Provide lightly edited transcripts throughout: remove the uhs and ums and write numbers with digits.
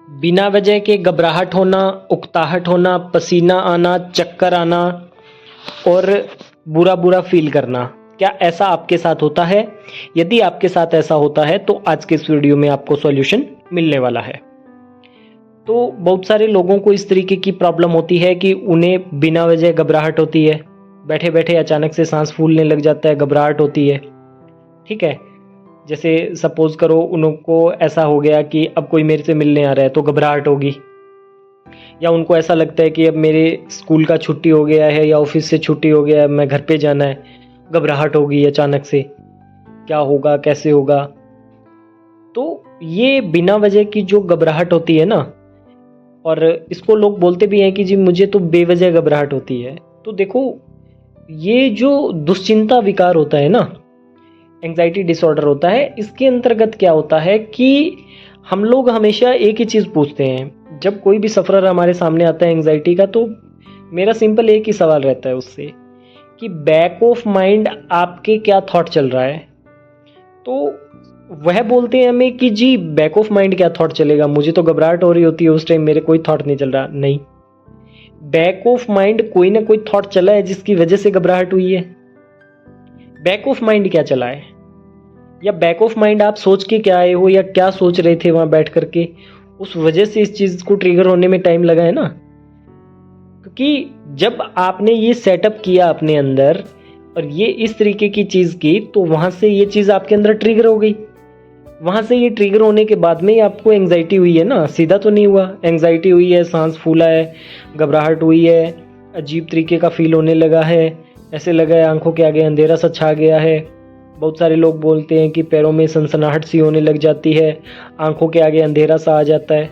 बिना वजह के घबराहट होना, उकताहट होना, पसीना आना, चक्कर आना और बुरा-बुरा फ़ील करना। क्या ऐसा आपके साथ होता है? यदि आपके साथ ऐसा होता है तो आज के इस वीडियो में आपको सॉल्यूशन मिलने वाला है। तो बहुत सारे लोगों को इस तरीके की प्रॉब्लम होती है कि उन्हें बिना वजह घबराहट होती है। बैठे-बैठे अचानक से साँस फूलने लग जाता है, घबराहट होती है। ठीक है? जैसे सपोज़ करो उनको ऐसा हो गया कि अब कोई मेरे से मिलने आ रहा है तो घबराहट होगी, या उनको ऐसा लगता है कि अब मेरे स्कूल का छुट्टी हो गया है या ऑफिस से छुट्टी हो गया है, मैं घर पे जाना है, घबराहट होगी अचानक से, क्या होगा, कैसे होगा। तो ये बिना वजह की जो घबराहट होती है ना, और इसको लोग बोलते भी हैं कि जी मुझे तो बेवजह घबराहट होती है। तो देखो, ये जो दुश्चिंता विकार होता है ना, एंग्जाइटी डिसऑर्डर होता है, इसके अंतर्गत क्या होता है कि हम लोग हमेशा एक ही चीज़ पूछते हैं। जब कोई भी सफ़रर हमारे सामने आता है एंग्जाइटी का, तो मेरा सिंपल एक ही सवाल रहता है उससे कि बैक ऑफ माइंड आपके क्या थॉट चल रहा है। तो वह बोलते हैं हमें कि जी बैक ऑफ माइंड क्या थॉट चलेगा, मुझे तो घबराहट हो रही होती है उस टाइम, मेरे कोई थॉट नहीं चल रहा। नहीं, बैक ऑफ माइंड कोई ना कोई थॉट चला है जिसकी वजह से घबराहट हुई है। बैक ऑफ माइंड क्या चला है, या बैक ऑफ माइंड आप सोच के क्या आए हो, या क्या सोच रहे थे वहां बैठ करके, उस वजह से इस चीज को ट्रिगर होने में टाइम लगा है ना। क्योंकि जब आपने ये सेटअप किया अपने अंदर और ये इस तरीके की चीज की, तो वहां से ये चीज आपके अंदर ट्रिगर हो गई। वहां से ये ट्रिगर होने के बाद में आपको एंग्जाइटी हुई है ना, सीधा तो नहीं हुआ, एंग्जाइटी हुई है, सांस फूला है, घबराहट हुई है, अजीब तरीके का फील होने लगा है, ऐसे लगा है आंखों के आगे अंधेरा सा छा गया है। बहुत सारे लोग बोलते हैं कि पैरों में सनसनाहट सी होने लग जाती है, आंखों के आगे अंधेरा सा आ जाता है।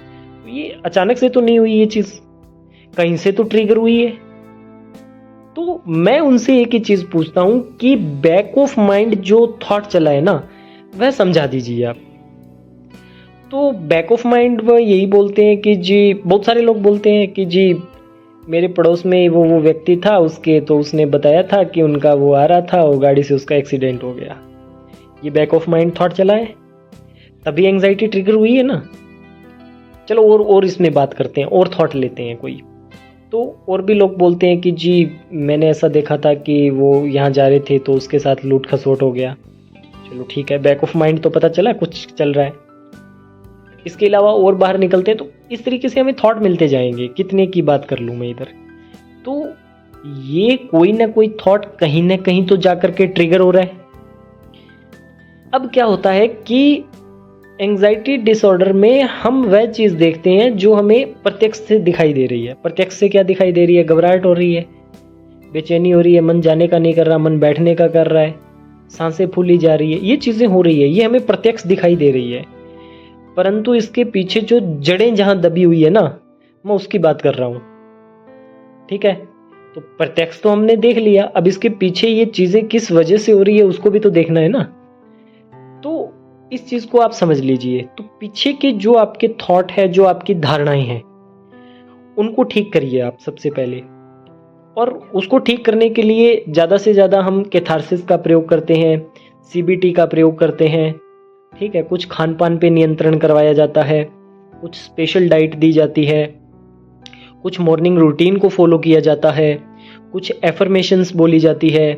ये अचानक से तो नहीं हुई, ये चीज़ कहीं से तो ट्रिगर हुई है। तो मैं उनसे एक ही चीज़ पूछता हूँ कि बैक ऑफ माइंड जो थॉट चला है ना, वह समझा दीजिए आप। तो बैक ऑफ माइंड वह यही बोलते हैं कि जी, बहुत सारे लोग बोलते हैं कि जी मेरे पड़ोस में वो व्यक्ति था, उसके तो उसने बताया था कि उनका वो आ रहा था, वो गाड़ी से उसका एक्सीडेंट हो गया। ये बैक ऑफ माइंड थॉट चला है, तभी एंग्जाइटी ट्रिगर हुई है ना। चलो और इसमें बात करते हैं, और थॉट लेते हैं कोई। तो और भी लोग बोलते हैं कि जी मैंने ऐसा देखा था कि वो यहाँ जा रहे थे तो उसके साथ लूट खसोट हो गया। चलो ठीक है, बैक ऑफ माइंड तो पता चला कुछ चल रहा है। इसके अलावा और बाहर निकलते हैं तो इस तरीके से हमें थॉट मिलते जाएंगे। कितने की बात कर लूँ मैं इधर, तो ये कोई ना कोई थॉट कहीं ना कहीं तो जाकर के ट्रिगर हो रहा है। अब क्या होता है कि एंग्जाइटी डिसऑर्डर में हम वह चीज़ देखते हैं जो हमें प्रत्यक्ष से दिखाई दे रही है। प्रत्यक्ष से क्या दिखाई दे रही है? घबराहट हो रही है, बेचैनी हो रही है, मन जाने का नहीं कर रहा, मन बैठने का कर रहा है, सांसें फूली जा रही है, ये चीज़ें हो रही है, ये हमें प्रत्यक्ष दिखाई दे रही है। परंतु इसके पीछे जो जड़ें जहां दबी हुई है ना, मैं उसकी बात कर रहा हूं। ठीक है, तो प्रत्यक्ष तो हमने देख लिया, अब इसके पीछे ये चीजें किस वजह से हो रही है उसको भी तो देखना है ना। तो इस चीज को आप समझ लीजिए। तो पीछे के जो आपके थॉट है, जो आपकी धारणाएं हैं, उनको ठीक करिए आप सबसे पहले। और उसको ठीक करने के लिए ज्यादा से ज्यादा हम कैथारसिस का प्रयोग करते हैं, सीबीटी का प्रयोग करते हैं। ठीक है, कुछ खान पान पे नियंत्रण करवाया जाता है, कुछ स्पेशल डाइट दी जाती है, कुछ मॉर्निंग रूटीन को फॉलो किया जाता है, कुछ एफर्मेशंस बोली जाती है,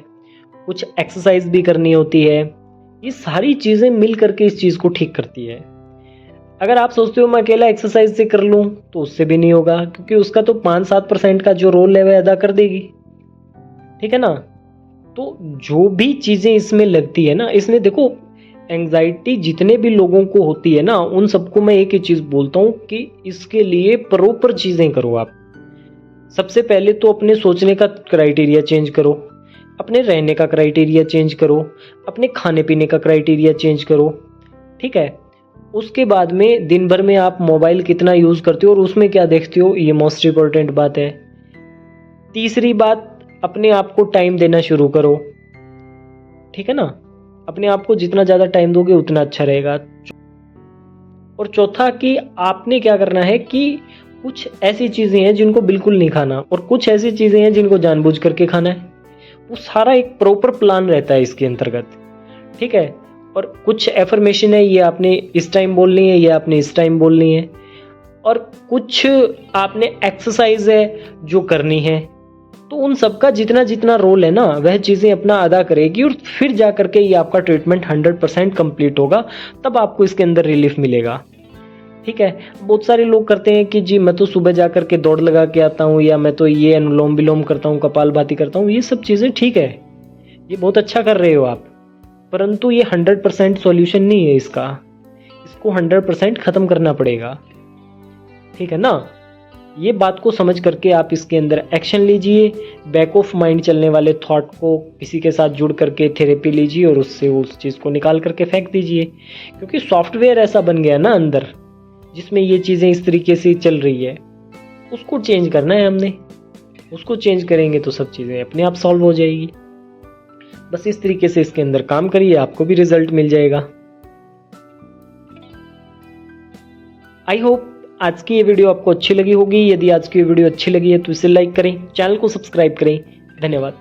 कुछ एक्सरसाइज भी करनी होती है। ये सारी चीज़ें मिल करके इस चीज़ को ठीक करती है। अगर आप सोचते हो मैं अकेला एक्सरसाइज से कर लूँ, तो उससे भी नहीं होगा, क्योंकि उसका तो 5-7% का जो रोल है वह अदा कर देगी। ठीक है ना। तो जो भी चीज़ें इसमें लगती है ना, इसमें देखो, एंग्जाइटी जितने भी लोगों को होती है ना, उन सबको मैं एक ही चीज बोलता हूं कि इसके लिए प्रॉपर चीजें करो आप। सबसे पहले तो अपने सोचने का क्राइटेरिया चेंज करो, अपने रहने का क्राइटेरिया चेंज करो, अपने खाने पीने का क्राइटेरिया चेंज करो। ठीक है, उसके बाद में दिन भर में आप मोबाइल कितना यूज करते हो और उसमें क्या देखते हो, ये मोस्ट इंपॉर्टेंट बात है। तीसरी बात, अपने आप को टाइम देना शुरू करो। ठीक है ना, अपने आप को जितना ज़्यादा टाइम दोगे उतना अच्छा रहेगा। और चौथा कि आपने क्या करना है कि कुछ ऐसी चीज़ें हैं जिनको बिल्कुल नहीं खाना, और कुछ ऐसी चीज़ें हैं जिनको जानबूझ करके खाना है। वो सारा एक प्रॉपर प्लान रहता है इसके अंतर्गत। ठीक है, और कुछ एफर्मेशन है, ये आपने इस टाइम बोलनी है, ये आपने इस टाइम बोलनी है। और कुछ आपने एक्सरसाइज है जो करनी है, तो उन सब का जितना जितना रोल है ना वह चीज़ें अपना अदा करेगी और फिर जा करके ये आपका ट्रीटमेंट 100% कंप्लीट होगा, तब आपको इसके अंदर रिलीफ मिलेगा। ठीक है। बहुत सारे लोग करते हैं कि जी मैं तो सुबह जा करके दौड़ लगा के आता हूँ, या मैं तो ये अनुलोम विलोम करता हूँ, कपालभाति करता हूँ, ये सब चीज़ें ठीक है, ये बहुत अच्छा कर रहे हो आप, परंतु ये 100% सॉल्यूशन नहीं है इसका, इसको 100% ख़त्म करना पड़ेगा। ठीक है ना। ये बात को समझ करके आप इसके अंदर एक्शन लीजिए, बैक ऑफ माइंड चलने वाले थॉट को किसी के साथ जुड़ करके थेरेपी लीजिए और उससे उस चीज़ को निकाल करके फेंक दीजिए, क्योंकि सॉफ्टवेयर ऐसा बन गया ना अंदर जिसमें ये चीज़ें इस तरीके से चल रही है, उसको चेंज करना है हमने, उसको चेंज करेंगे तो सब चीज़ें अपने आप सॉल्व हो जाएगी। बस इस तरीके से इसके अंदर काम करिए, आपको भी रिजल्ट मिल जाएगा। आई होप आज की ये वीडियो आपको अच्छी लगी होगी। यदि आज की ये वीडियो अच्छी लगी है तो इसे लाइक करें, चैनल को सब्सक्राइब करें। धन्यवाद।